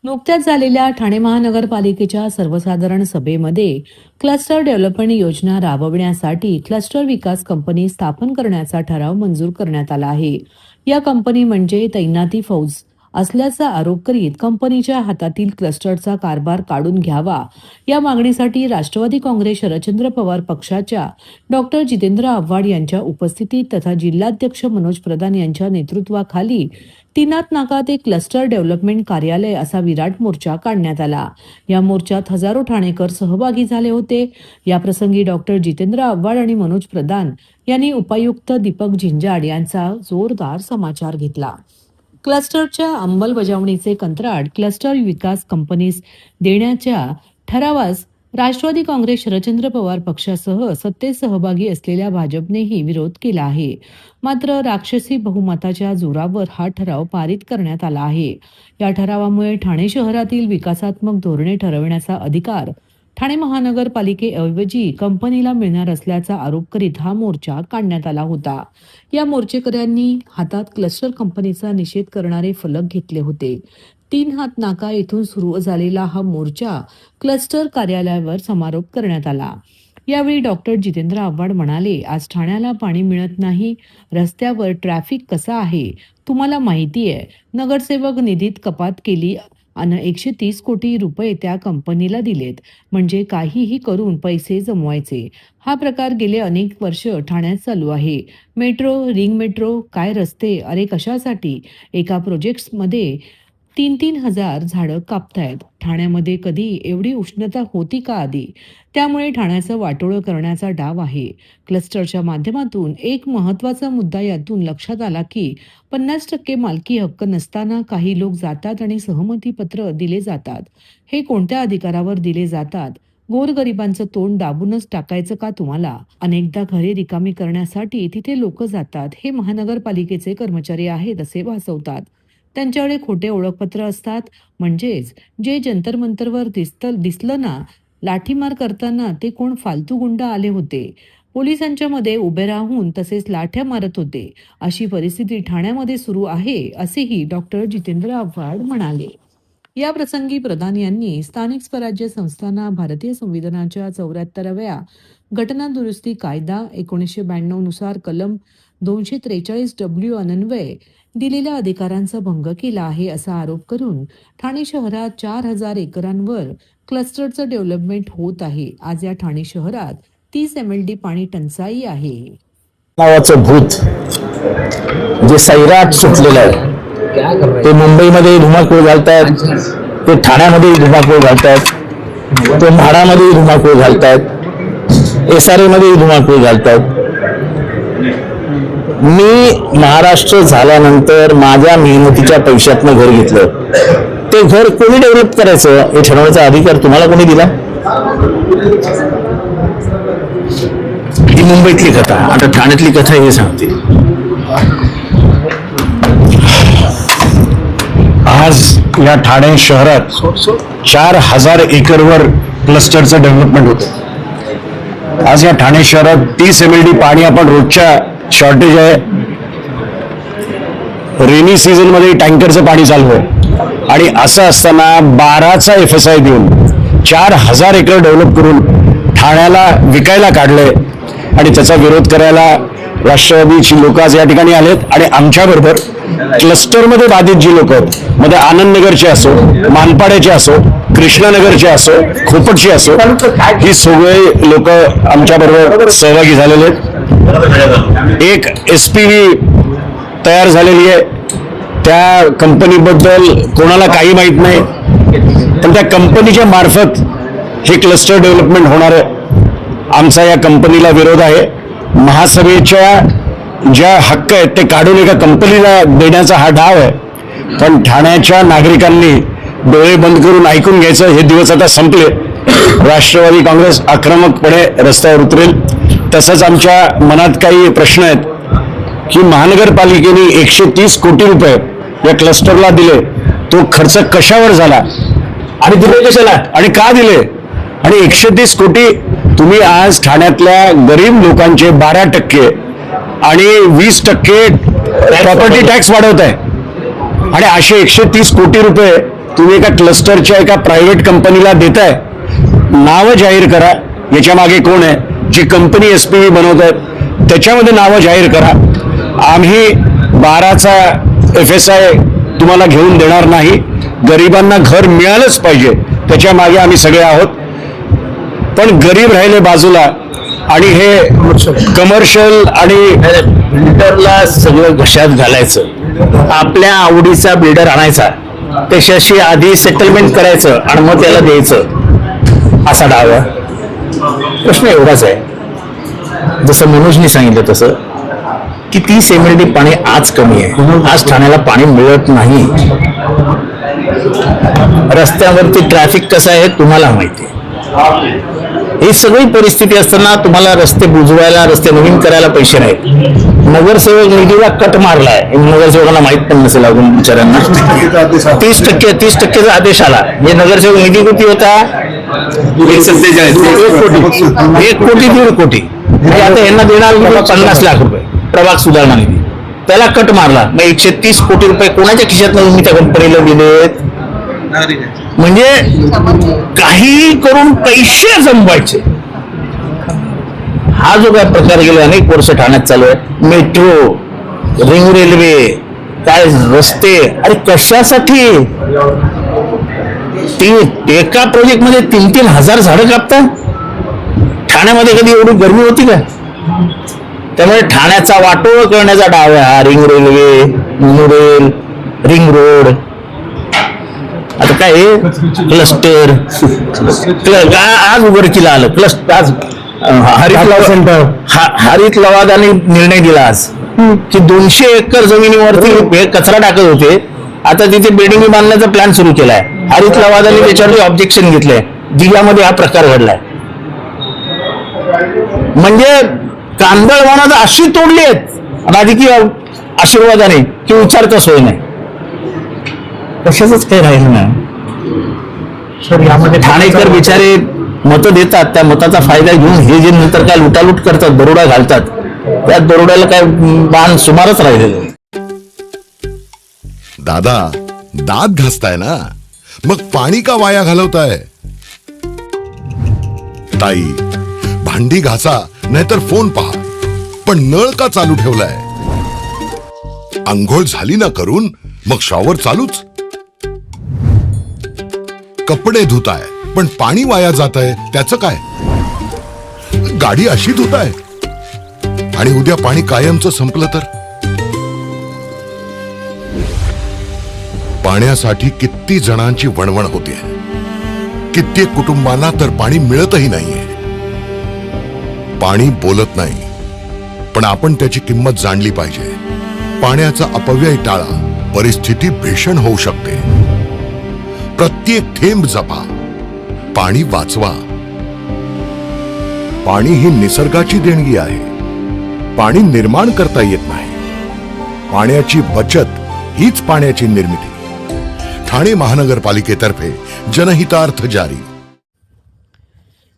नुकत्याच झालेल्या ठाणे महानगरपालिकेच्या सर्वसाधारण सभेमध्ये क्लस्टर डेव्हलपमेंट योजना राबविण्यासाठी क्लस्टर विकास कंपनी स्थापन करण्याचा ठराव मंजूर करण्यात आला आहे. या कंपनी म्हणजे तैनाती फौज असल्याचा आरोप करीत कंपनीच्या हातातील क्लस्टरचा कारभार काढून घ्यावा या मागणीसाठी राष्ट्रवादी काँग्रेस शरदचंद्र पवार पक्षाच्या डॉक्टर जितेंद्र आव्हाड यांच्या उपस्थितीत तथा जिल्हाध्यक्ष मनोज प्रधान यांच्या नेतृत्वाखाली तीनाथ नाका ते क्लस्टर डेव्हलपमेंट कार्यालय असा विराट मोर्चा काढण्यात आला. या मोर्चात हजारो ठाणेकर सहभागी झाले होते. या प्रसंगी डॉक्टर जितेंद्र आव्हाड आणि मनोज प्रधान यांनी उपायुक्त दीपक झिंजाड यांचा जोरदार समाचार घेतला. क्लस्टरच्या अंमलबजावणीचे कंत्राट क्लस्टर विकास कंपनीस देण्याच्या ठरावास राष्ट्रवादी काँग्रेस शरदचंद्र पवार पक्षासह सत्तेत सहभागी असलेल्या भाजपनेही विरोध केला आहे. मात्र राक्षसी बहुमताच्या जोरावर हा ठराव पारित करण्यात आला आहे. या ठरावामुळे ठाणे शहरातील विकासात्मक धोरणे ठरविण्याचा अधिकार ठाणे महानगरपालिकेऐवजी कंपनीला मिळणार असल्याचा आरोप करीत हा मोर्चा काढण्यात आला होता. या मोर्चेकऱ्यांनी हातात क्लस्टर कंपनीचा निषेध करणारे फलक घेतले होते. तीनाथ नाका येथून सुरू झालेला हा मोर्चा क्लस्टर कार्यालयावर समारोप करण्यात आला. यावेळी डॉक्टर जितेंद्र आव्हाड म्हणाले, आज ठाण्याला पाणी मिळत नाही, रस्त्यावर ट्रॅफिक कसा आहे तुम्हाला माहिती आहे. नगरसेवक निधीत कपात केली आणि 130 कोटी रुपये त्या कंपनीला दिलेत. म्हणजे काहीही करून पैसे जमवायचे. हा प्रकार गेले अनेक वर्ष ठाण्यात चालू आहे. मेट्रो, रिंग मेट्रो, काय रस्ते, अरे कशासाठी. एका प्रोजेक्ट्समध्ये 3-3 हजार झाडं कापतायत. ठाण्यामध्ये कधी एवढी उष्णता होती का आधी? त्यामुळे ठाण्याचं वाटोळं करण्याचा डाव आहे. क्लस्टरच्या माध्यमातून एक महत्त्वाचा मुद्दा यातून लक्षात आला की 50% मालकी हक्क नसताना काही लोक जातात आणि सहमतीपत्र दिले जातात. हे कोणत्या अधिकारावर दिले जातात? गोरगरिबांचं तोंड दाबूनच टाकायचं का तुम्हाला? अनेकदा घरे रिकामी करण्यासाठी तिथे लोक जातात. हे महानगरपालिकेचे कर्मचारी आहेत असे भासवतात. त्यांच्याकडे खोटे ओळखपत्र असतात. म्हणजेच जे जंतर मंतरवर दिसलं ना लाठीमार करताना ते कोण फालतू गुंड आले होते. पोलिसांच्या मध्ये उभे राहून तसेच लाठ्या मारत होते. अशी परिस्थिती ठाण्यामध्ये सुरू आहे असेही डॉक्टर जितेंद्र आव्हाड म्हणाले. या प्रसंगी प्रधान यांनी स्थानिक स्वराज्य संस्थांना भारतीय संविधानाच्या 74व्या घटना दुरुस्ती कायदा 1992 नुसार कलम 243W अन्वये दिलेल्या अधिकारांचा भंग केला आहे असा आरोप करून ठाणे शहरात 4000 एकरांवर क्लस्टरचं डेव्हलपमेंट होत आहे. आज या ठाणे शहरात 30 MLD पाणी टंचाई आहे. नावाचं भूत जे सैराट सुटलेलं आहे ते मुंबईमध्ये धुमाकूळ घालतायत, ते ठाण्यामध्ये धुमाकूळ घालतायत, ते म्हाडामध्ये धुमाकूळ घालतायत, SRA मध्ये धुमाकूळ घालतायत. मी महाराष्ट्र झाल्यानंतर माझ्या मेहनतीच्या पैशातनं घर घेतलं. ते घर कोणी डेव्हलप करायचं हे ठरवण्याचा अधिकार तुम्हाला कोणी दिला? ही मुंबईतली कथा. आता ठाण्यातली कथा हे सांगते. आज या ठाणे शहरात 4000 एकरवर क्लस्टरचं डेव्हलपमेंट होतं. आज या ठाणे शहरात 30 MLD पाणी आपण रोजच्या शॉर्टेज आहे. रेनी सीझन मध्ये टँकरचं पाणी चालू आहे आणि असं असताना 12चा FSI देऊन 4000 एकर डेव्हलप करून ठाण्याला विकायला काढलंय. आणि त्याचा विरोध करायला राष्ट्रवादीची लोक आज या ठिकाणी आलेत. आणि आमच्याबरोबर क्लस्टरमध्ये बाधित जी लोक आहेत, मध्ये आनंदनगरचे असो, मानपाड्याचे असो, कृष्णानगरचे असो, खोपटचे असो, ही सगळे लोक आमच्याबरोबर सहभागी झालेले आहेत. एक SPV तयार झालेली आहे. त्या कंपनीबद्दल कोणाला काही माहीत नाही, पण त्या कंपनीच्या मार्फत हे क्लस्टर डेव्हलपमेंट होणार आहे. आमचा या कंपनीला विरोध आहे. महासभेच्या ज्या हक्क आहेत ते काढून एका कंपनीला देण्याचा हा डाव आहे. पण ठाण्याच्या नागरिकांनी डोळे बंद करून ऐकून घ्यायचं. हे दिवस आता संपले. राष्ट्रवादी काँग्रेस आक्रमकपणे रस्त्यावर उतरेल. तसंच आमच्या मनात काही प्रश्न आहेत की महानगरपालिकेने 130 कोटी रुपये या क्लस्टरला दिले. तो खर्च कशावर झाला आणि दिले कशाला आणि का दिले? आणि 130 कोटी तुम्ही आज ठाण्यातल्या गरीब लोकांचे 12% आणि 20% प्रॉपर्टी टॅक्स वाढवताय. आणि असे 130 कोटी रुपये तुम्ही एका क्लस्टरच्या एका प्रायव्हेट कंपनीला देताय, नावं जाहीर करा, याच्या मागे कोण आहे, जी कंपनी SPV बनवत आहे त्याच्यामध्ये नावं जाहीर करा. आम्ही 12चा FSI तुम्हाला घेऊन देणार नाही. गरिबांना घर मिळालंच पाहिजे, त्याच्या मागे आम्ही सगळे आहोत. पण गरीब राहिले बाजूला आणि हे कमर्शियल आणि बिल्डरला सगळं घशात घालायचं, आपल्या आवडीचा बिल्डर आणायचा, त्याच्याशी आधी सेटलमेंट करायचं आणि मग त्याला द्यायचं, असा डाव आहे. प्रश्न एवढाच आहे, जसं मनोजनी सांगितलं तसं की 30 MLD पाणी आज कमी आहे. आज ठाण्याला पाणी मिळत नाही. रस्त्यावरती ट्रॅफिक कसं आहे तुम्हाला माहिती आहे. ही सगळी परिस्थिती असताना तुम्हाला रस्ते बुजवायला, रस्ते नवीन करायला पैसे नाहीत. नगरसेवक निधीला कट मारलाय, हे नगरसेवकांना माहित पण नसेल अजून बिचाऱ्यांना. 30% आदेश आला. हे नगरसेवक निधी किती होता? 1 कोटी 1.5 कोटी. आणि आता यांना देणार 50 लाख रुपये प्रभाग सुधारणा निधी, त्याला कट मारला. मग 130 कोटी रुपये कोणाच्या खिशात तुम्ही त्या कंपनीला दिलेत? म्हणजे काही करून पैसे जमवायचे. हा जो काय प्रकार गेले अनेक वर्ष ठाण्यात चालू आहे, मेट्रो, रिंग रेल्वे, काय रस्ते, अरे कशासाठी? एका प्रोजेक्ट मध्ये 3-3 हजार झाडं कापतात. ठाण्यामध्ये कधी एवढी गर्मी होती का? त्यामुळे ठाण्याचा वाटोळ करण्याचा डाव आहे हा. Ring railway, monorail, ring road, आता काय क्लस्टर, आज उघडकीला आलं क्लस्टर. आज हरित लवादाने निर्णय दिला आज की 200 एकर जमिनीवरती हे कचरा टाकत होते, आता तिथे बिल्डिंग बांधण्याचा प्लॅन सुरू केलाय. हरित लवादाने त्याच्यावरती ऑब्जेक्शन घेतलंय. दिघ्यामध्ये हा प्रकार घडलाय. म्हणजे कांदळवनात अशी तोडली आहेत राजकीय आशीर्वादाने की विचारता सोय नाही. कशाच काही राहिलं नाही. सर यामध्ये ठाणेकर बिचारे मतं देतात, त्या मताचा फायदा घेऊन हे जे नंतर काय लुटालूट करतात, दरोडा घालतात, त्या दरोड्याला काय बाण सुमारच राहिलेलं नाही. दादा, दात घासताय ना, मग पाणी का वाया घालवताय? ताई, भांडी घासा नाहीतर फोन पहा, पण नळ का चालू ठेवलाय? अंघोळ झाली ना करून, मग शॉवर चालूच. कपडे धुताय पण पाणी वाया जात आहे, त्याचं काय? गाडी अशी धुताय आणि उद्या पाणी कायमचं संपलं तर? पाण्यासाठी किती जणांची वणवण होते. कित्येक कुटुंबांना तर पाणी मिळतही नाहीये. पाणी बोलत नाही, पण आपण त्याची किंमत जाणली पाहिजे. पाण्याचा अपव्यय टाळा, परिस्थिती भीषण होऊ शकते. प्रत्येक थेंब जपा, पाणी वाचवा. पाणी ही निसर्गाची देणगी आहे. पाणी निर्माण करता येत नाही. पाण्याची बचत हीच पाण्याची निर्मिती. ठाणे महानगरपालिकेतर्फे जनहितार्थ जारी.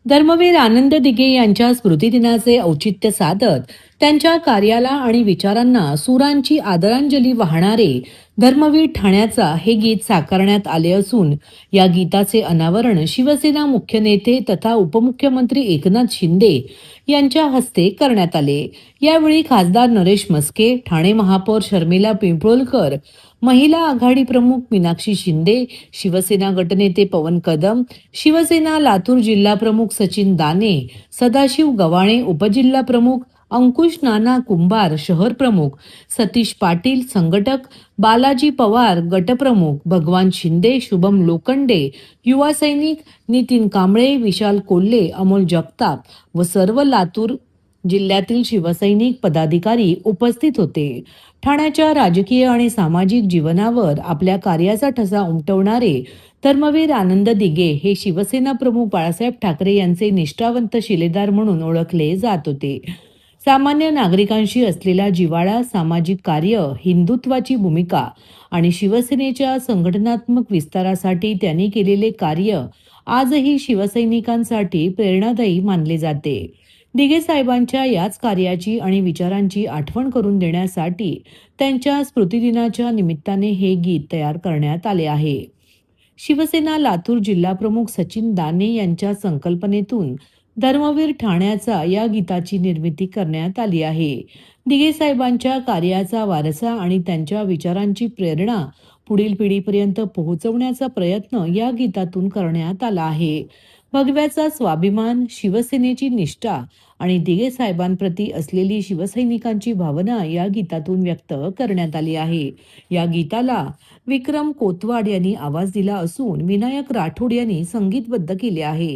धर्मवीर आनंद दिघे यांच्या स्मृतिदिनाचे औचित्य साधत त्यांच्या कार्याला आणि विचारांना सुरांची आदरांजली वाहणारे धर्मवीर ठाण्याचा हे गीत साकारण्यात आले असून या गीताचे अनावरण शिवसेना मुख्य नेते तथा उपमुख्यमंत्री एकनाथ शिंदे यांच्या हस्ते करण्यात आले. यावेळी खासदार नरेश मस्के, ठाणे महापौर शर्मिला पिंपळकर, महिला आघाडी प्रमुख मीनाक्षी शिंदे, शिवसेना गटनेते पवन कदम, शिवसेना लातूर जिल्हा प्रमुख सचिन दाने, सदाशिव गव्हाणे उपजिल्हा प्रमुख, अंकुश नाना कुंभार शहर प्रमुख, सतीश पाटील संघटक, बालाजी पवार गटप्रमुख, भगवान शिंदे, शुभम लोखंडे युवा सैनिक, नितीन कांबळे, विशाल कोल्हे, अमोल जगताप व सर्व लातूर जिल्ह्यातील शिवसैनिक पदाधिकारी उपस्थित होते. ठाण्याच्या राजकीय आणि सामाजिक जीवनावर आपल्या कार्याचा ठसा उमटवणारे धर्मवीर आनंद दिघे हे शिवसेना प्रमुख बाळासाहेब ठाकरे यांचे निष्ठावंत शिलेदार म्हणून ओळखले जात होते. सामान्य नागरिकांशी असलेला जिव्हाळा, सामाजिक कार्य, हिंदुत्वाची भूमिका आणि शिवसेनेच्या संघटनात्मक विस्तारासाठी त्यांनी केलेले कार्य आजही शिवसैनिकांसाठी प्रेरणादायी मानले जाते. दिघे साहेबांच्या याच कार्याची आणि विचारांची आठवण करून देण्यासाठी त्यांच्या स्मृतिदिनाच्या निमित्ताने हे गीत तयार करण्यात आले आहे. शिवसेना लातूर जिल्हाप्रमुख सचिन दाने यांच्या संकल्पनेतून धर्मवीर ठाण्याचा या गीताची निर्मिती करण्यात आली आहे. दिघे साहेबांच्या कार्याचा वारसा आणि त्यांच्या विचारांची प्रेरणा पुढील पिढीपर्यंत पोहोचवण्याचा प्रयत्न या गीतातून करण्यात आला आहे. भगव्याचा स्वाभिमान, शिवसेनेची निष्ठा आणि दिघे साहेबांप्रती असलेली शिवसैनिकांची भावना या गीतातून व्यक्त करण्यात आली आहे. या गीताला विक्रम कोतवाड यांनी आवाज दिला असून विनायक राठोड यांनी संगीतबद्ध केले आहे.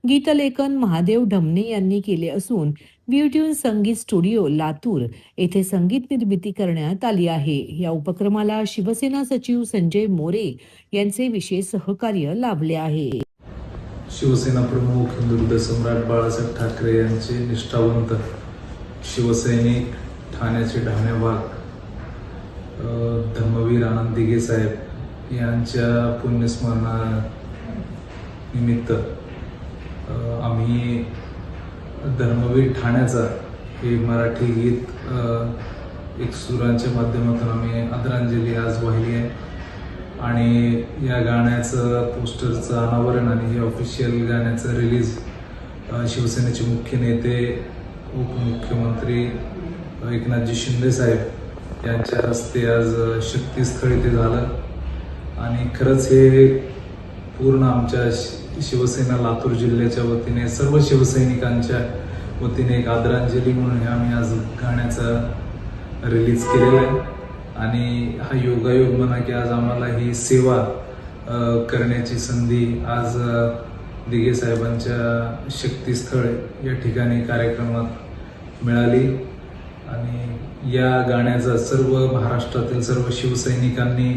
गीतलेखन महादेव ढमणे यांनी केले असून व्ह्यूट्यून संगीत स्टुडिओ लातूर येथे संगीत निर्मिती करण्यात आली आहे. या उपक्रमाला शिवसेना सचिव संजय मोरे यांचे विशेष सहकार्य लाभले आहे. शिवसेना प्रमुख हिंदुत्व सम्राट बाळासाहेब ठाकरे यांचे निष्ठावंत शिवसैनिक, ठाण्याचे ढाण्यावाग धर्मवीर आनंद दिघे साहेब यांच्या पुण्यस्मरणानिमित्त आम्ही धर्मवीर ठाण्याचा हे मराठी गीत एक सुरांच्या माध्यमातून आम्ही आदरांजली आज वाहिली आहे. आणि या गाण्याचं पोस्टरचं अनावरण आणि हे ऑफिशियल गाण्याचं रिलीज शिवसेनेचे मुख्य नेते उपमुख्यमंत्री एकनाथजी शिंदे साहेब यांच्या हस्ते आज शक्तीस्थळी ते झालं. आणि खरंच हे पूर्ण आमच्या शिवसेना लातूर जिल्ह्याच्या वतीने सर्व शिवसैनिकांच्या वतीने एक आदरांजली म्हणून हे आम्ही आज गाण्याचा रिलीज केलेला आहे. आणि हा योगायोग म्हणा की आज आम्हाला ही सेवा करण्याची संधी आज दिघे साहेबांच्या शक्तीस्थळ या ठिकाणी कार्यक्रमात मिळाली. आणि या गाण्याचा सर्व महाराष्ट्रातील सर्व शिवसैनिकांनी,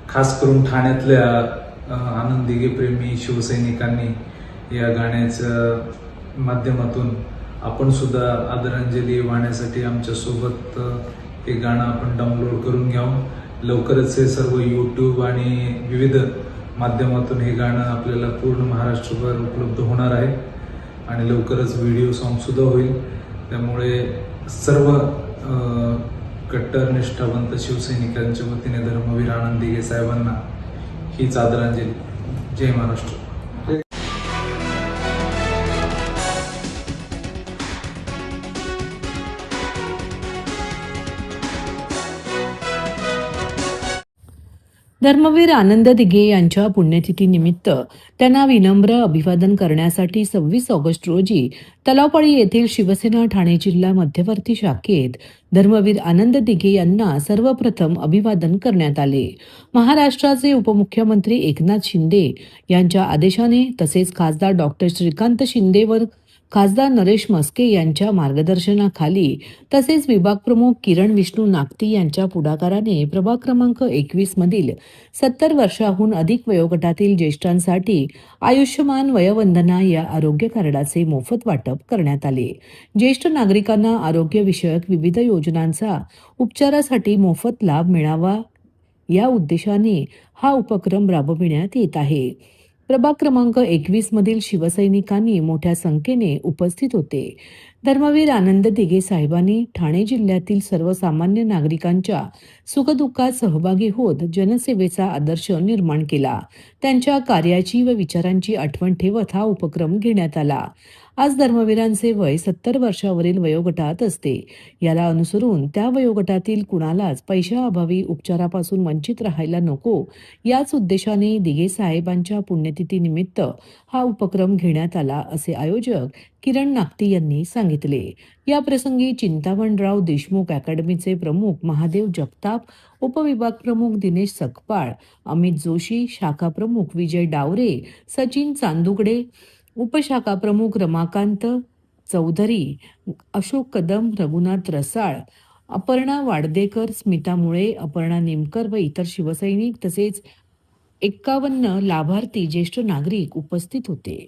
खास करून ठाण्यातल्या आनंद दिघे प्रेमी शिवसैनिकांनी या गाण्याच्या माध्यमातून आपण सुद्धा आदरांजली वाहण्यासाठी आमच्यासोबत हे गाणं आपण डाउनलोड करून घ्यावं. लवकरच हे सर्व यूट्यूब आणि विविध माध्यमातून हे गाणं आपल्याला पूर्ण महाराष्ट्रभर उपलब्ध होणार आहे. आणि लवकरच व्हिडिओ सॉन्गसुद्धा होईल. त्यामुळे सर्व कट्टर निष्ठावंत शिवसैनिकांच्या वतीने धर्मवीर आनंद दिघे साहेबांना हीच आदरांजली. जय महाराष्ट्र. धर्मवीर आनंद दिघे यांच्या पुण्यतिथीनिमित्त त्यांना विनम्र अभिवादन करण्यासाठी 26 ऑगस्ट रोजी तलावपाडी येथील शिवसेना ठाणे जिल्हा मध्यवर्ती शाखेत धर्मवीर आनंद दिघे यांना सर्वप्रथम अभिवादन करण्यात आले. महाराष्ट्राचे उपमुख्यमंत्री एकनाथ शिंदे यांच्या आदेशाने तसेच खासदार डॉक्टर श्रीकांत शिंदे व खासदार नरेश मस्के यांच्या मार्गदर्शनाखाली तसेच विभाग प्रमुख किरण विष्णू नागती यांच्या पुढाकाराने प्रभाग क्रमांक 21 मधील 70 वर्षाहून अधिक वयोगटातील ज्येष्ठांसाठी आयुष्यमान वयवंदना या आरोग्य कार्डाचे मोफत वाटप करण्यात आले. ज्येष्ठ नागरिकांना आरोग्यविषयक विविध योजनांचा उपचारासाठी मोफत लाभ मिळावा या उद्देशाने हा उपक्रम राबविण्यात येत आहे. प्रभाग क्रमांक 21 मधील शिवसैनिकांनी मोठ्या संख्येने उपस्थित होते. धर्मवीर आनंद दिघे साहेबांनी ठाणे जिल्ह्यातील सर्वसामान्य नागरिकांच्या सुखदुःखात सहभागी होत जनसेवेचा आदर्श निर्माण केला. त्यांच्या कार्याची व विचारांची आठवण ठेवत हा उपक्रम घेण्यात आला. आज धर्मवीरांचे वय 70 वर्षावरील वयोगटात असते. याला अनुसरून त्या वयोगटातील कुणालाच पैशाअभावी उपचारापासून वंचित राहायला नको याच उद्देशाने दिघे साहेबांच्या पुण्यतिथीनिमित्त हा उपक्रम घेण्यात आला असे आयोजक किरण नागती यांनी सांगितले. या प्रसंगी चिंतामणराव देशमुख अकॅडमीचे प्रमुख महादेव जगताप, उपविभाग प्रमुख दिनेश सकपाळ, अमित जोशी, शाखा प्रमुख विजय डावरे, सचिन चांदुगडे, उपशाखा प्रमुख रमाकांत चौधरी, अशोक कदम, रघुनाथ रसाळ, अपर्णा वाडदेकर, स्मिता मुळे, अपर्णा निमकर व इतर शिवसैनिक तसेच 51 लाभार्थी ज्येष्ठ नागरिक उपस्थित होते.